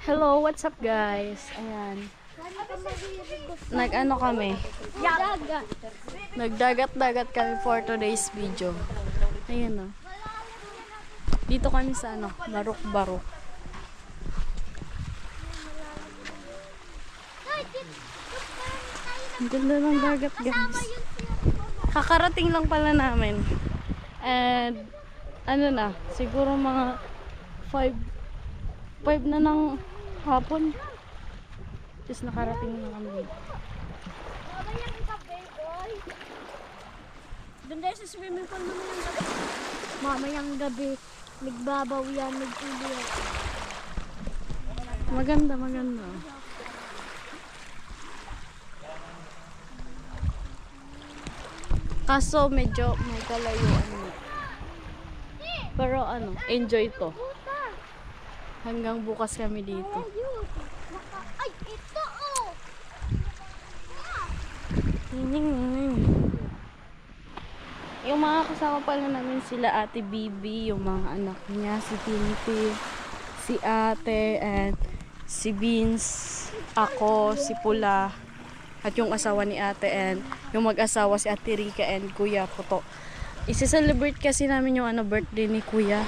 Hello, what's up guys? Ayan. Nag-ano kami? Nagdagat-dagat kami for today's video. Ayan o. Dito kami sa ano, Barok-Barok. Ang ganda ng dagat guys. Kakarating lang pala namin. And ano na, siguro mga 5 na ng hapon. Just nakarating na kami. Doon tayo sa swimming pool mamayang gabi. Mamayang gabi. Nagbabaw yan, nagtuloy yan. Maganda, maganda. Kaso medyo may kalayuan mo. Pero ano, enjoy to. Hanggang bukas kami dito. Ay, ito oh! Yung mga kasama pala namin sila Ate Bibi, yung mga anak niya, si Tintin, si Ate, and si Vince, ako, si Pula, at yung asawa ni Ate, and yung mag-asawa si Ate Rika and Kuya Poto. Isi-celebrate kasi namin yung birthday ni Kuya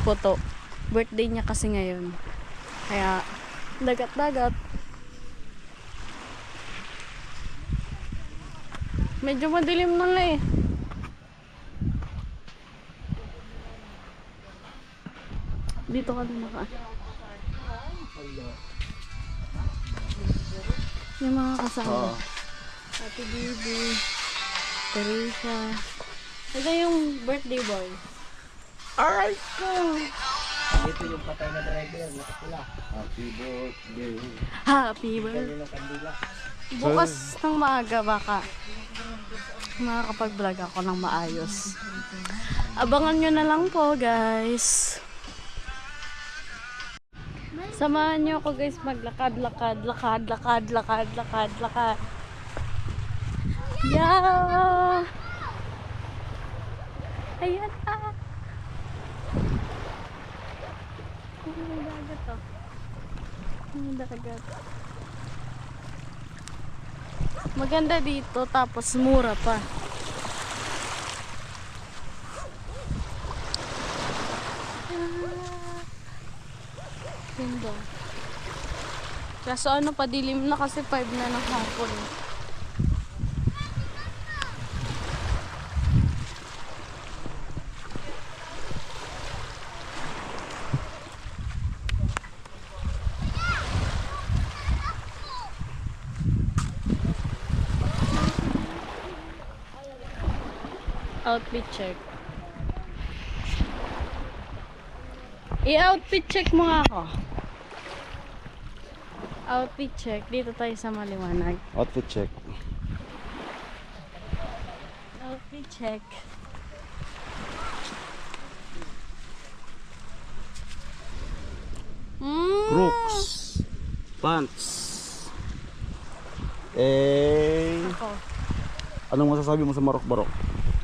Poto. Birthday niya kasi ngayon. Kaya, dagat-dagat. Medyo madilim na nga eh. Dito kami naka. Yung mga kasama. Ate Bibi, Teresa. Ito yung birthday boy. Alright ko! Ito yung patay na driver, nakapula. Happy birthday. Happy birthday. Kanina kandila. Bukas ng maaga baka makakapag-vlog ako ng maayos. Abangan nyo na lang po guys. Samahan nyo ako guys maglakad. Yeah! Ayan ah! Ang dagat oh. Ang dagat. Maganda dito tapos mura pa. Ganda. Kaso ano, padilim na kasi 5 na ng hapon. Outfit check. I-outfit check mo nga ako. Outfit check. Dito tayo sa maliwanag. Outfit check. Outfit check. Crooks. Pants. Ako. Anong masasabi mo sa Barok-Barok?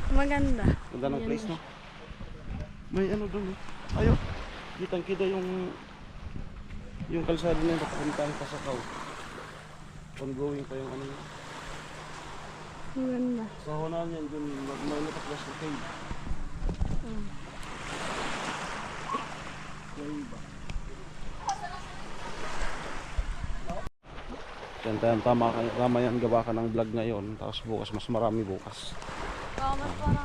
Maganda. Ganda ng place, no? May ano doon, eh. Ayo. Kitang-kita yung kalsada na yun, papuntahan pa sa Kaw. Ongoing pa yung ano yun. Maganda. Sa honan yan, dun may nataklas na cave. Cave. Tama yan, gawa ka ng vlog ngayon. Tapos bukas, mas marami bukas. Mas parang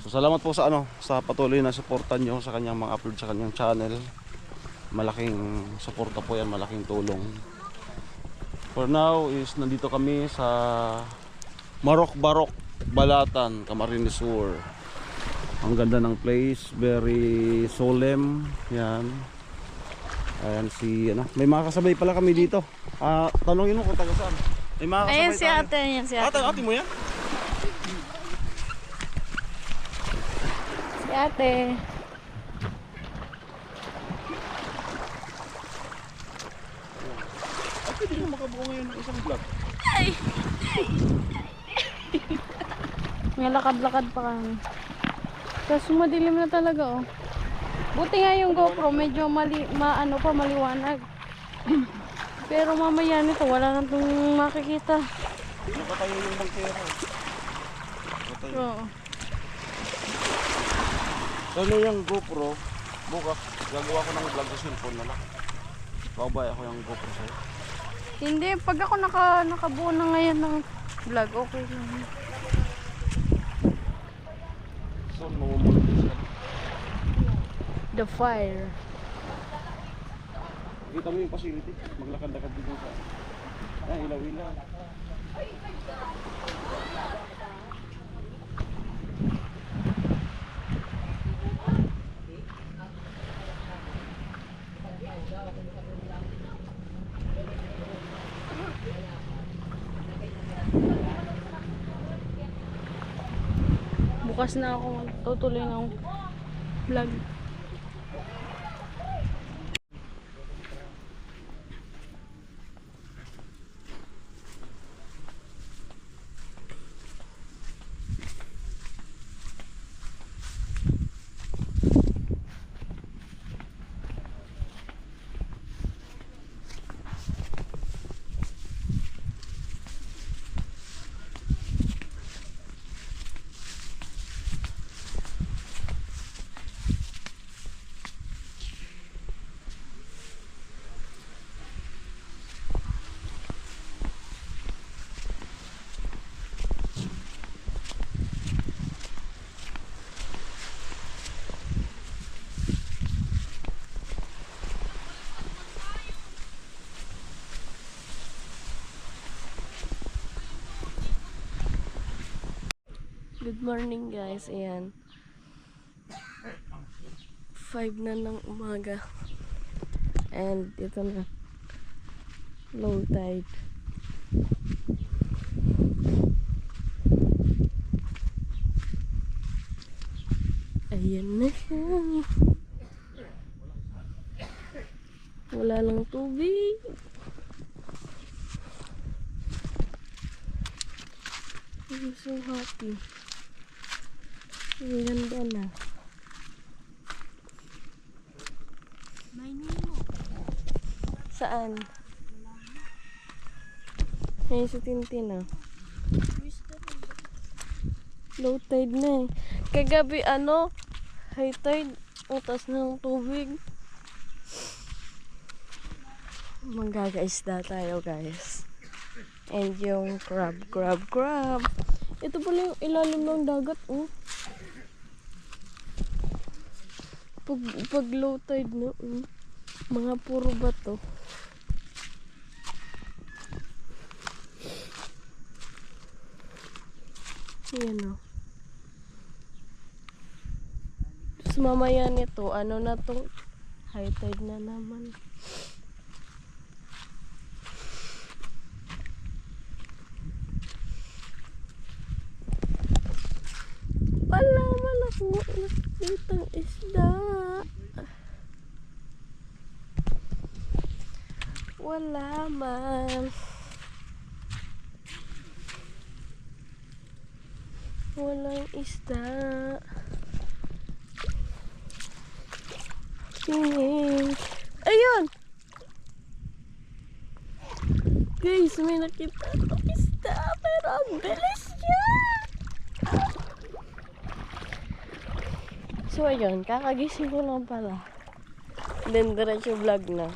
So salamat po sa sa patuloy na suportan nyo sa kanyang mga upload sa kanyang channel. Malaking suporta po yan, malaking tulong. For now is nandito kami sa Barok-Barok, Balatan, Camarines Sur. Ang ganda ng place, very solemn. Yan. Ayan si may mga kasabay pala kami dito. Tanongin mo kung taga saan. May mga kasabay ayan si tayo. Ate, ayan si Ate. Ate mo yan? Si Ate. Pwede na makabuo ngayon ng isang vlog. May lakad-lakad pa kami. Kasi madilim na talaga oh. Buti nga yung GoPro medyo maliwanag. Pero mamaya nito, wala na itong makikita. Nakatayo yung bangkero. Nakatayo. Oo. So, ano yung GoPro, bukas, gagawa ko ng vlog sa cellphone na lang. Babay ako yung GoPro sa'yo. Hindi, pag ako nakabuo na ngayon ng vlog, okay lang. So, mamumulog siya. The fire. Kita mo yung facility, maglakad-lakad dito sa ilaw-ilaw. Bukas na ako tutuloy ng vlog. Good morning guys, ayan 5 na ng umaga and ito na low tide. Ayan na siya, wala lang tubig. I'm so happy. Ang ganda na. May nimo. Saan? Ayun si Tintin ah. Low tide na eh. Kagabi high tide. Utas na ng tubig. Magkakaisda tayo guys. And yung crab. Ito pala yung ilalim ng dagat oh. Pag low tide na mga puro bato. Yan o. Tapos mamaya nito, na to? High tide na naman. Wala man ako nakikitang isda. Wala man. Walang isda. Tingin. Ayun! Guys, may nakita akong isda. Pero ang bilis niya! So ayun, kakagising ko lang pala. Then diretso vlog na.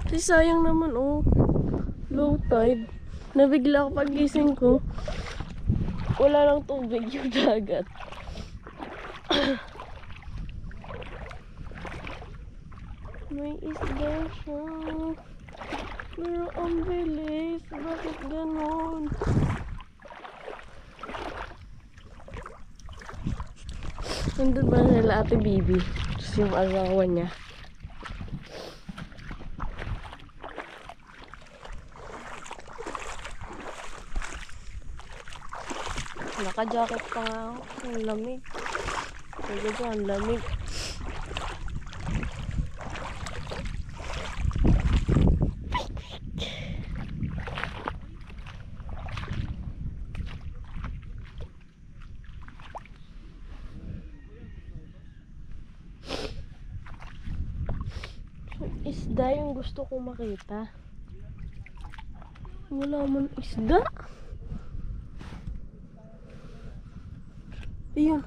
Kasi sayang naman low tide. Nabigla ako pagising ko. Wala lang tubig yung dagat. May isda siya. Pero ang bilis. Bakit ganon? Nandun ba nila Ate Bibi? Tapos yung asawa niya. Naka-jacket pa nga ako. Ang lamig. Kaya dyan, ang lamig. Isda yung gusto kong makita. Wala man isda. Ayun.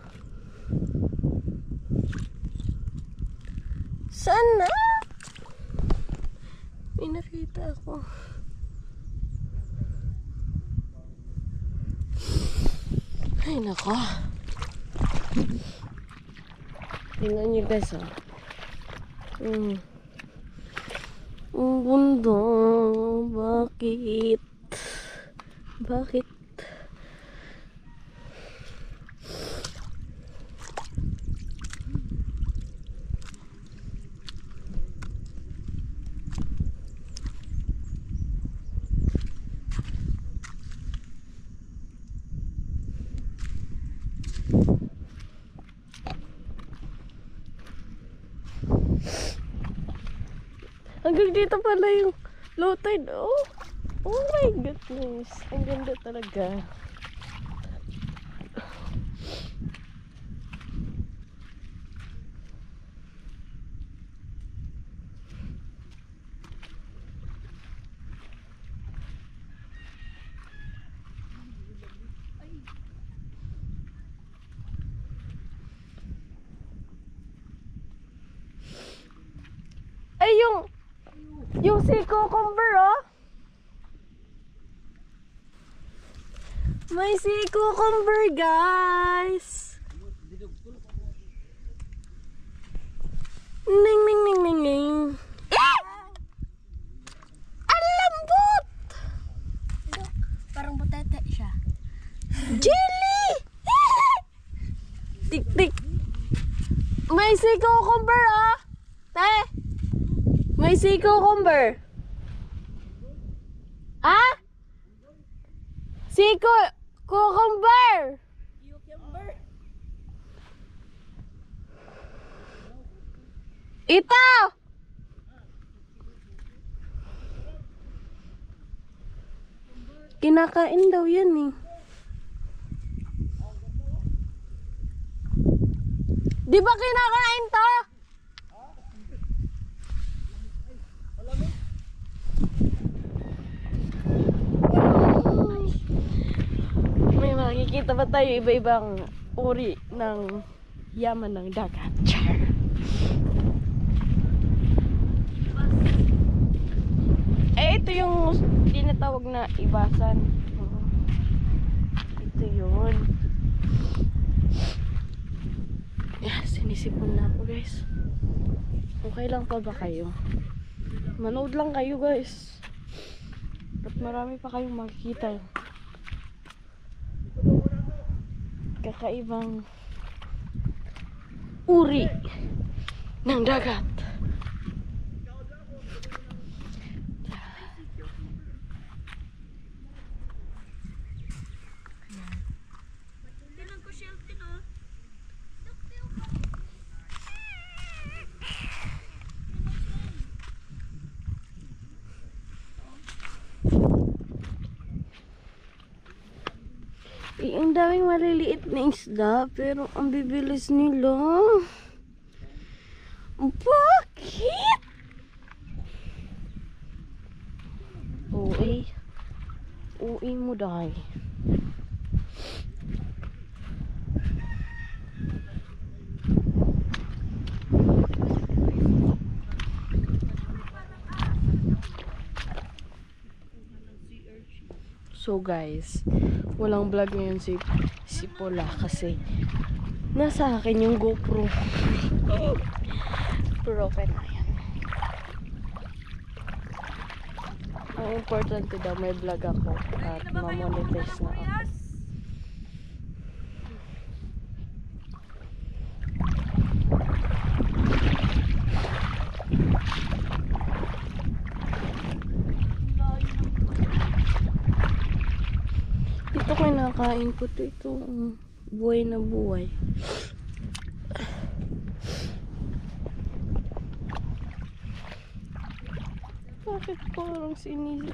Sana! May nakita ako. Ay, nako. Tingnan nyo guys, oh. Ang bunda. Bakit? Bakit? Hanggang dito pala yung low tide. Oh, oh my goodness. Ang ganda talaga. Ay, yung sea cucumber, oh. May sea cucumber, guys. Ning, ning, ning, ning, ning. Eh! Ang lambot! Parang butete siya. Jelly! Tik, tik. May sea cucumber, oh. Te! May sea cucumber. Ah? Sea cucumber. Ito. Kinakain daw yan eh. Di ba kinakain to? May makikita ba tayo iba-ibang uri ng yaman ng dagat? Char. Eh, ito yung tinatawag na ibasan. Ito yun. Sinisipon na ako, guys. Okay lang pa ba kayo? Manood lang kayo, guys. At marami pa kayong makikita. Kakaibang uri ng dagat. Ang daming maliliit na isda, pero ang bibilis nila. Bakit? Uwi mo dahil. So guys, walang vlog ngayon si Pola kasi nasa akin yung GoPro. Pero okay na yan. Ang importante daw may vlog ako at ma-monetize na ako. Ito kinakain ko ito. Buhay na buhay. Bakit parang sinisip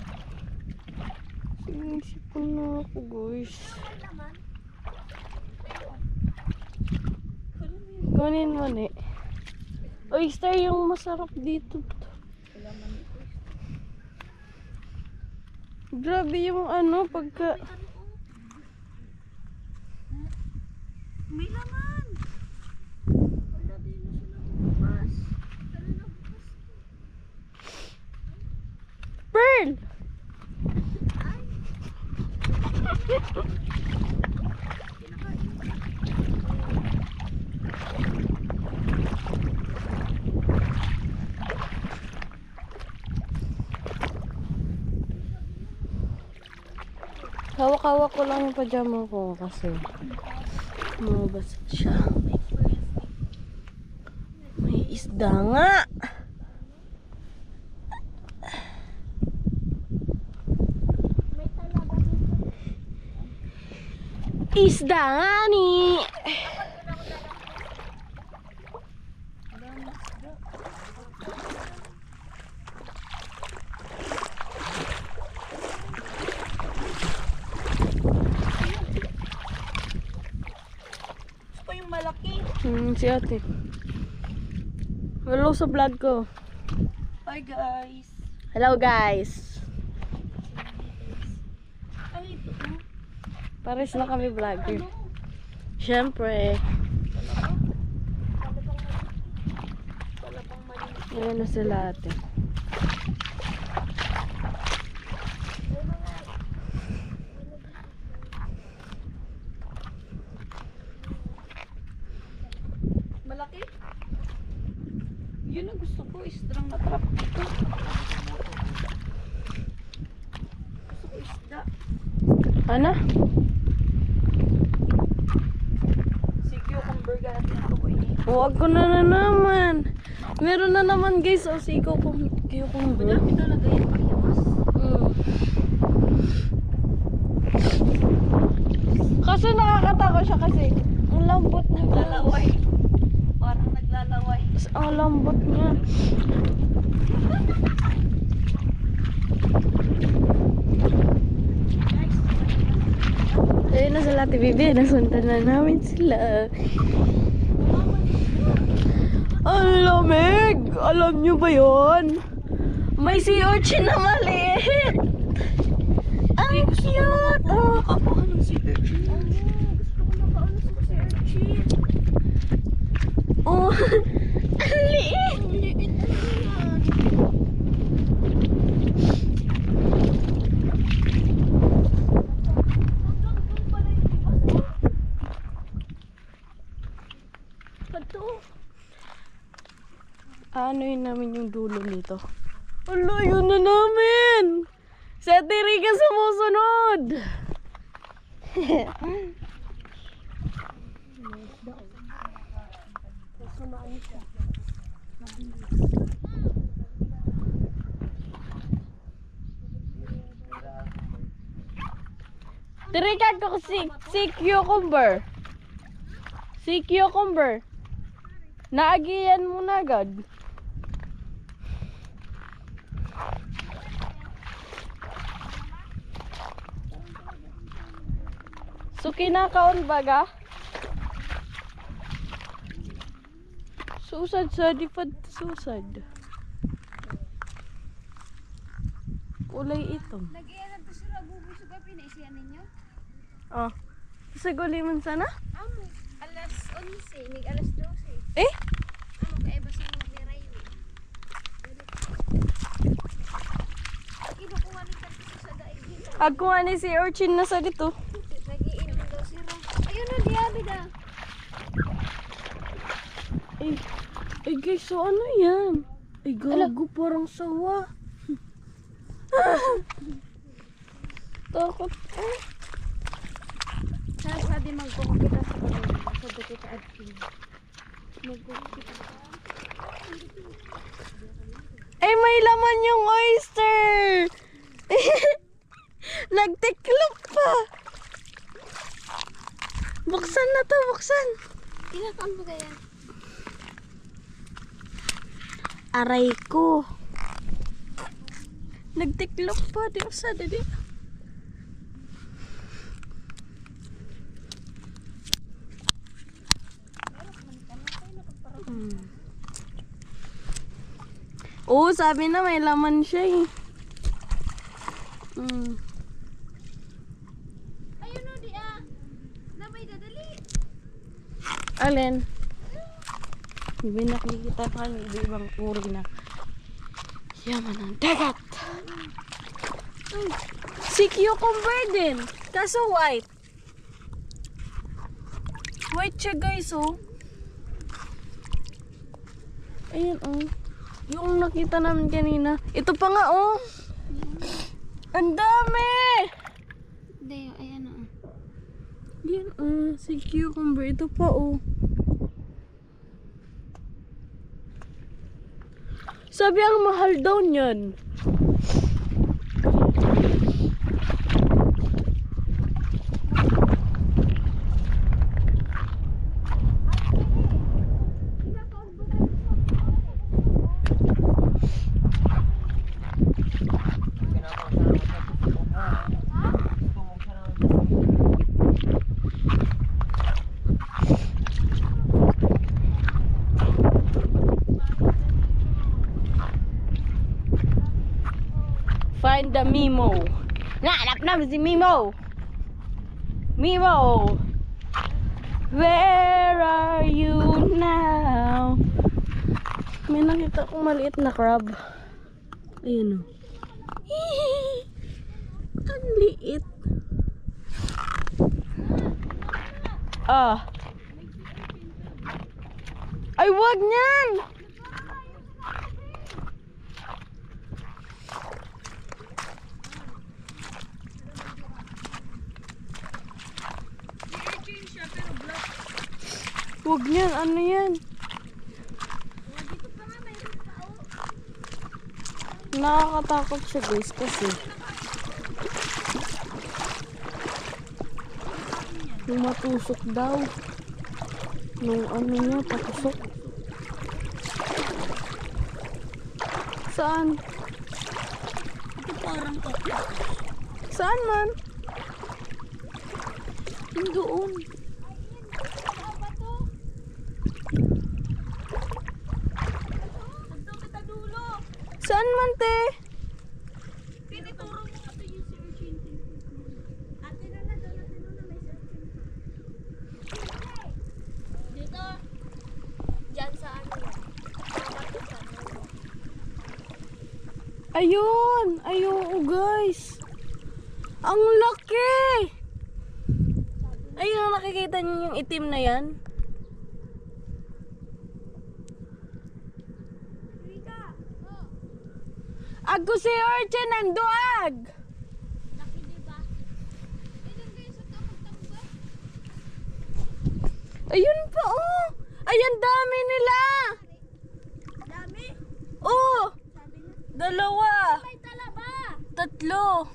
ko na ako, guys? Kunin mo, ne. Oyster yung masarap dito. Grabe yung ano, pagka... May laman. Wala din na sila bukas. Pearl! Hawak-hawak ko lang yung pajama ko kasi mabasa siya. May isda nga! Isda nga ni! Gusto yung malaki. Si ate. Hello sa vlog ko. Hi guys. Hello guys! Ay, ito. Pares na kami vlogger. Siyempre. Ayan na sila ate. Malaki? Yun ang gusto ko. Istrang na trap dito. Gusto ko isda. Ano? Si cucumber natin ako ko ini. Huwag ko na naman. Meron na naman guys. O si cucumber. Madami talaga yung payabas. Kaso nakakatakot siya kasi ang lambot na Naglalaway. Parang naglalaway. Ang lambot niya. Ayun na sila, Bibi. Nasundan na namin sila. Ang lamig! Alam nyo ba yun? May sea urchin na maliit! Ang cute! Oh. Makakuha ng si urchin. Gusto ko makaano sa si urchin. Oh, ang liit! Ang liit na yan. Ano yun namin yung dulo nito? Ala, yun na namin! Si Ate Rica sumusunod! Ate Rica, si cucumber. Si cucumber. Naagiyan mo na agad. So kinakaon baga? Susad sa dipad susad. Kulay ito. Lagi-an na to sila bubuso ka pinaisiyan ninyo? Oh. Sa guliman sana? Amo, alas 11, mig alas 12. Eh? Amo kay basta mo ni Rayo. Kinukuha ni Kapito sa daigin. Ako ani si urchin na sa dito. Nagiinom daw si Ro. Ayun na diabi da. Ay guys, so ano yan? Ay gago, parang sawa. Takot ko. Sa di magkukita sa pagkakas sa dito at pin. Magkukita. Ay, may laman yung oyster! Nagtiklop pa! Buksan na to, buksan! Kinakaon mo kaya? Aray ko! Nagtiklop pa, di ko sa dali. Oo, sabi na may laman siya eh. Ayun o, di ah. Nabay dadali. Alin? Hindi nakikita pa ng ibang uri na yaman ng dagat. Si cucumber din. Kaso white. White siya guys oh. Ayun oh. Yung nakita namin kanina. Ito pa nga oh. Ang dami! Hindi, ayan o. Yan oh. Si cucumber. Ito pa oh. Sabi ang mahal daw niyan. Find the Mimo. Nahanap namin si Mimo. Mimo. Where are you now? May nakita kong maliit na crab. Ayun o. Ang liit. Ah. Ay, wag niyan. Huwag niyan, ano yan? Nakakatakot siya guys kasi yung matusok daw nung ano niya, patusok. Saan? Ito parang Saan man? Yung doon. Saan man, te? Tinituro mo ito yung si Urchin. Ate na na, doon natin na may searching. Dito. Diyan sa ano yan. Ayun! Ayun, guys! Ang laki! Ayun, nakikita niyo yung itim na yan? Ako si Urchin ng duag! Laki diba? Ayun kayo sa tamag-tambag. Ayun pa, oh! Ayan, dami nila! Dami. Oh! Sabi na. Dalawa! May talaba. Tatlo!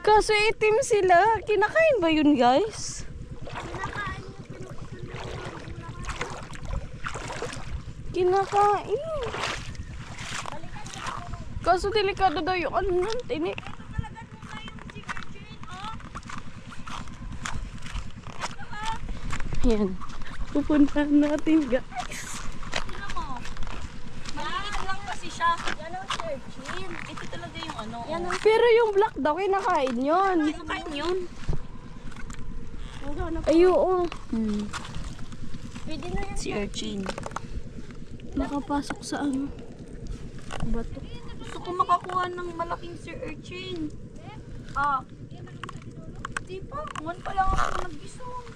Kaso itim sila. Kinakain ba yun, guys? Kinakain niyo pinuputuloy. Kinakain. Kaso delikado daw yung ano nun, tinik. Talaga mo na yung si Urchin, oh. Ayan. Pupuntahan natin, guys. Sino mo? Maliit lang kasi siya. Yan ang si Urchin. Ito talaga yung ano. Yan ang Pero yung black daw, kinakain yun. kinakain yun. Ay, oo. Pwede na yan. Si Urchin. Nakapasok sa ano? Bato. Gusto ko makakuha ng malaking Sir Urchin. Ah. Di pa. One pa lang ako nag-isong.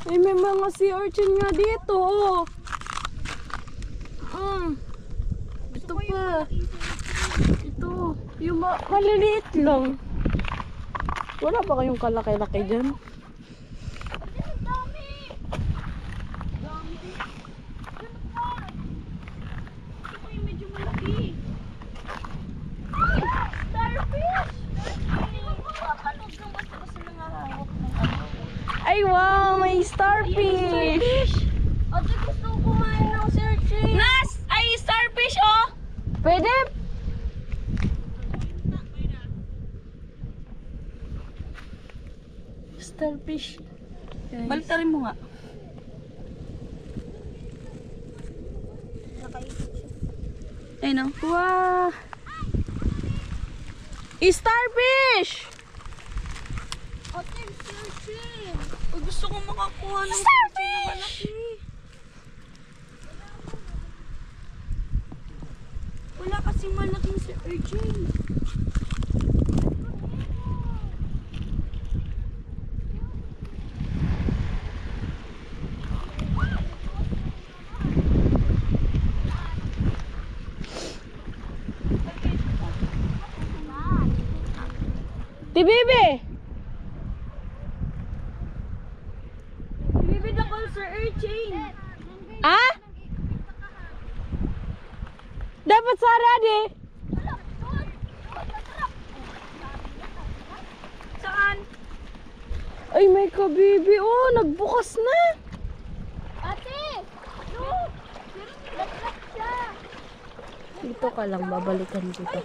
Ay, may mga sea urchin nga dito, oh. Ito pa. Ito. Yung maliliit lang. Wala ba kayong kalaki-laki dyan? Ang dami. Dami. Ganun pa. Ito pa yung medyo malaki. Ay! Starfish! Hindi ko makapanood ng basta-basta nangahawak ng ano. Ay, wow! May starfish! Ate, gusto ko kumain ng Sir Urchin. Nas! Ay, starfish, oh! Pwede? Starfish. Guys. Baltarin mo nga. Ay no. Wow! Starfish! Ate, surfing. Gusto ko makakuha ng surfing na malaki. Wala kasing malaking Sir Urchin. Bibi! Bibid ako Sir Urchin. Ah? Dapat sarado eh. Saan? Ay, may kabibi. Oh, nagbukas na. Ate! Look! Naglag siya. Dito ka lang, babalikan kita.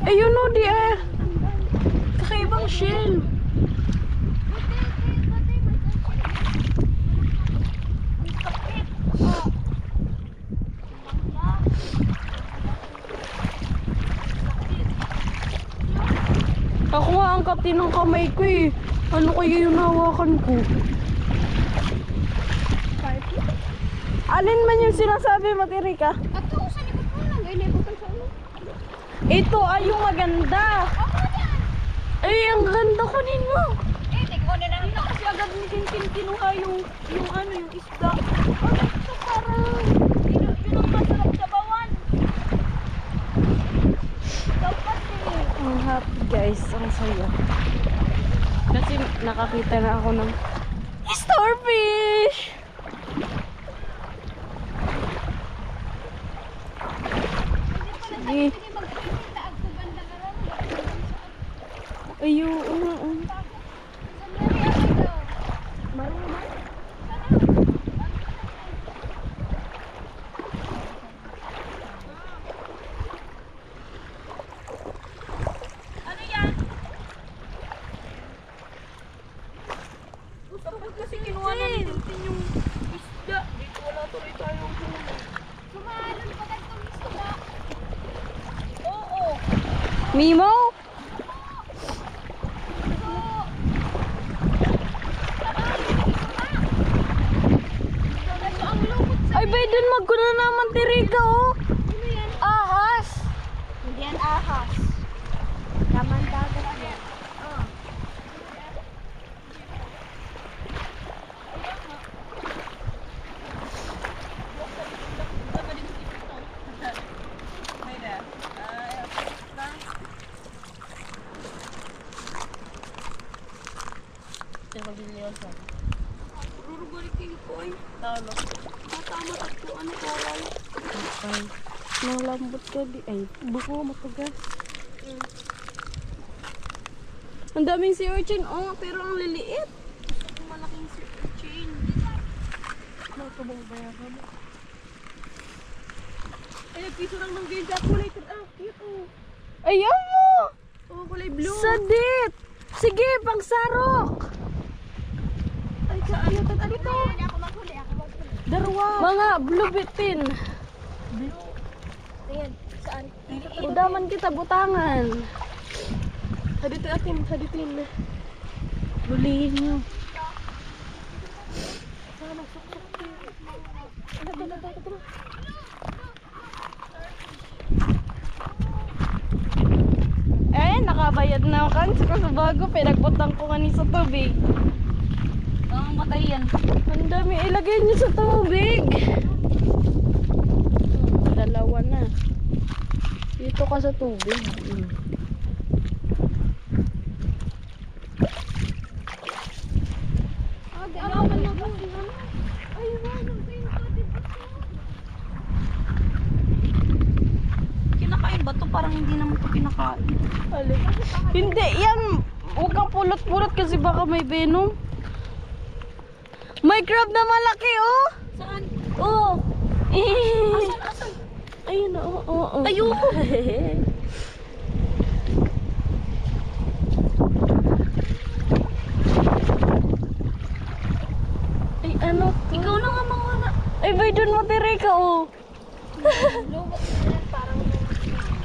Ayun o, di ah. Kakaibang shell. Ako nga ang kapti ng kamay ko eh. Ano kaya yung nahawakan ko? Alin man yung sinasabi mo, Tirika? Ato, sa likod mo lang. Ay, libutan sa ulo. Ito ay yung maganda. Ay, ang ganda kunin mo. Eh, tigko na lang. Kasi agad ni Tintin kinuha yung isda. Ito parang, yun ang masarap sa bawan. Dapat eh. Ang happy guys, ang saya. Kasi nakakita na ako ng starfish. Sige. Ayun. Ano yan? Gusto ko kasi kinuha na ni Tintin yung isda. Dito wala tuloy tayong huli. Kumahalan pa ganitong isda. Oo. Mimo? Ay, bay, dun magkuna naman, Tirika, oh. Ano yan? Ahas. Hindi yan ahas. Laman dagat yan. Oh. Rurugalikin ko ay. Talo. Matama at kung ano koral. Ay, nang lambot ka di. Ay, buko matagas. Ang daming sea urchin, oh, pero ang liliit. Gusto ko malaking Sir Urchin. Matubang bayan ka mo. Ay, nagpiso lang ng ganyan. Kulay cute oh. Ayaw mo! Oh, kulay blue. Sadit! Sige, pang sarok! Ay, ano to? Ano to? Ako maghuli. Darwa! Mga blue bitin. Blue. Ayan. Saan? Udaman kita, butangan. Haditin. Bulihin nyo. Eh, nakabayad na ako kan sa bago. Pinagbutang ko kani sa tubig. Ang matay yan. Ang dami. Ilagay nyo sa tubig. Dalawa na. Dito ka sa tubig. Kinakain ba ito? parang hindi naman ito kinakain. Hindi, yan. Huwag kang pulot-pulot kasi baka may venom. May crab na malaki, oh! Saan? Oh! Asan? Ayun, oh. Ayoko! Ay, ano to? Ikaw na nga mga na. Ay, bay, doon matiri ka, oh. Lumot na yan, parang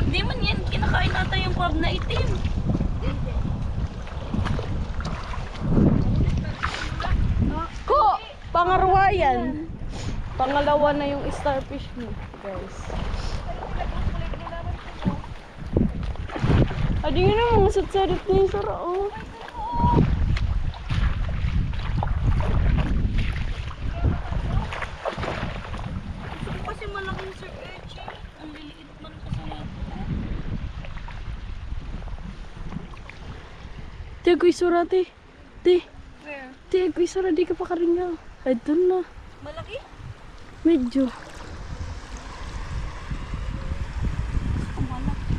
hindi man yan, kinakain nata yung crab na itim. Ko! Pangarwa yan. Pangalawa na yung starfish mo, guys. Adi yun na mga sat-sarit na yung sara, oh. Gusto ko kasi malaking Sir Echi. Ang liliit man kasi nito. Te, ako'y sura, te. Te, Where? ako'y sura, di ka pa karinga. Ay, doon na. Malaki? Medyo. Ang malaki.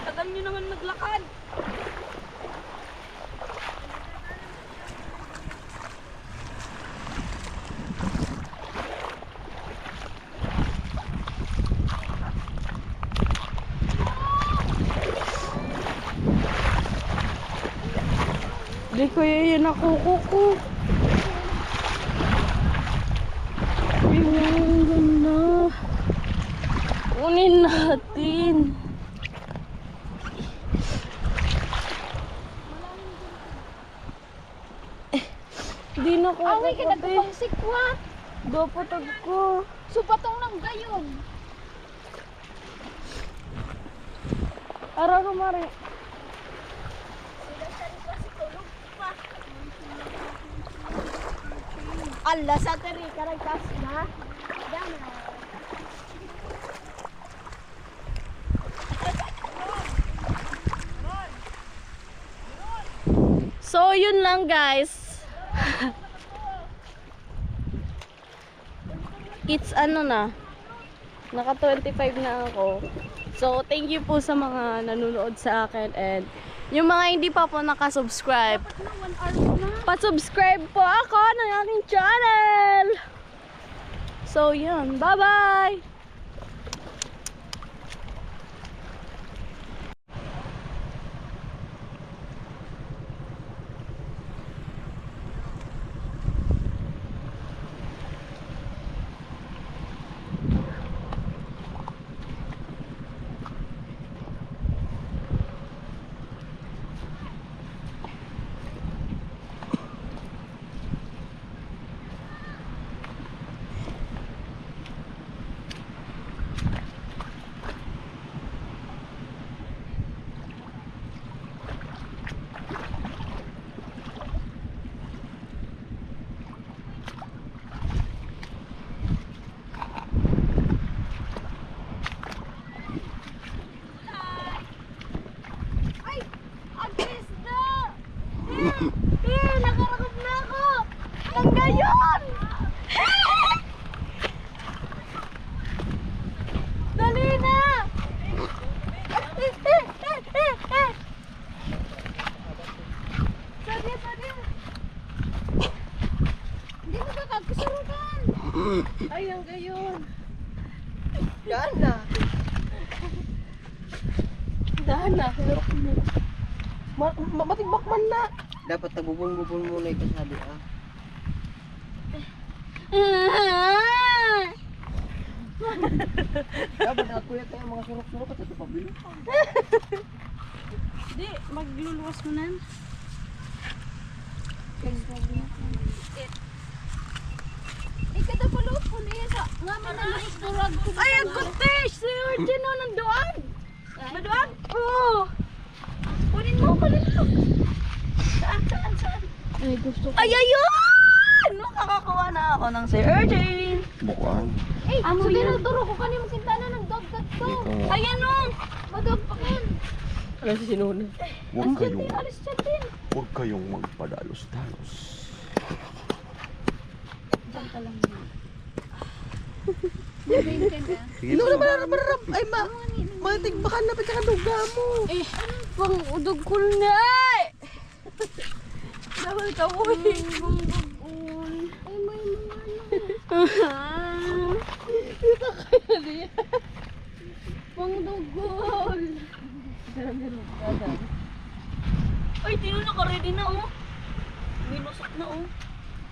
Tagal nyo naman maglakad. Di ko yun nakukuko. Ayun, ang ganda. Kunin natin. Di na ko. Away ka nagpapang sikwat. Dapatag ko. Supatong ng gayon. Ara ko mari. Allah sa teri karay kasna. Dana. So, yun lang guys. It's ano na. Naka 25 na ako. So, thank you po sa mga nanonood sa akin and yung mga hindi pa po nakasubscribe. Pa-subscribe po ako ng aking channel. So, yun. Bye-bye! Nakarakot na ako! Ang gayon! Dali na! Sabi! Hindi mo ka kagkasurukan! Ay, ang gayon. Yan na! Dahan na. Matigbak man na! Dapat nagbubon-bubon muna yung kasabi, ah. Dapat nakakuya tayo mga surok-surok at ito pabili. Di, magluluwas mo na. Ikada pa loob ko niya sa ngamin na naisturag ko. Ay, ang kutis! Si Urgent na nandoon! Madoon? Oo! Kunin mo! Saan? Ay, gusto ko. Ay, ayun! Makakakuha na ako ng Sir Urgent. Bukuan. Eh, so dinuduro ko kanina kinta na ng dog cat ko. Ayan o! Madog pa kan. Ano si sinuna? Huwag kayong magpadalos-dalos. Sige po. Ay, matig baka napit ka duga mo. Eh, pang udog ko na eh! Dahil ka mo eh. Ay, may Pang dugol! Ay, tinuna ka ready na oh! Minusok na oh!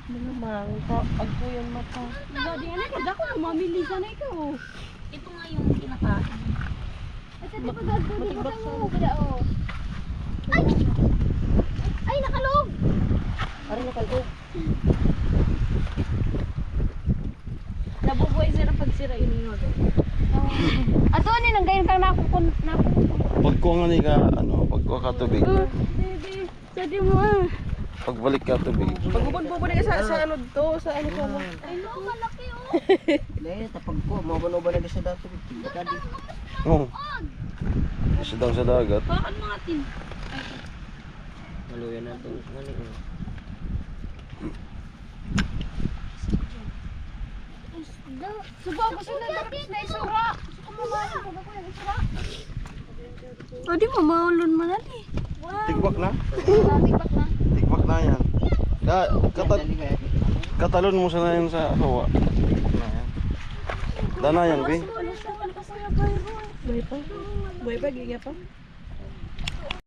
Malamang ka, agpuyan mata. Dadi nga na, kada ko mamili ka na ikaw. Ito nga yung kinakain. Ay, sa di pa dad, di ba mo kada oh. Ay! Ay, nakalog! Ari na kalog. Nabubuhay sila pag sira yun yun. Ato, ano nang gayon kang nakukun. Pag ko nga ni ka, ano, pag ko ka tubig. Baby, sa di mo ah. Pagbalik ka tubig. Pagbubon-bubon ka sa ano to, sa ano ko mo. Ay, no, malaki oh. Dahil tapag ko, mabano-bano na sa dato. Baka di. Oo. Isa daw sa dagat. Bakit mga tin? Maluyan na ito. Suba ko sila na isura. Kumamahan ko ba ko yung isura? O di mo, maulon mo na di. Tigbak na? Tigbak na. Tigbak na yan. Katalon mo sana yan sa hawa. Dana yan, be. Ano siya? Ano kasi yung bayro? Buhay pa? Buhay pa, giga pa?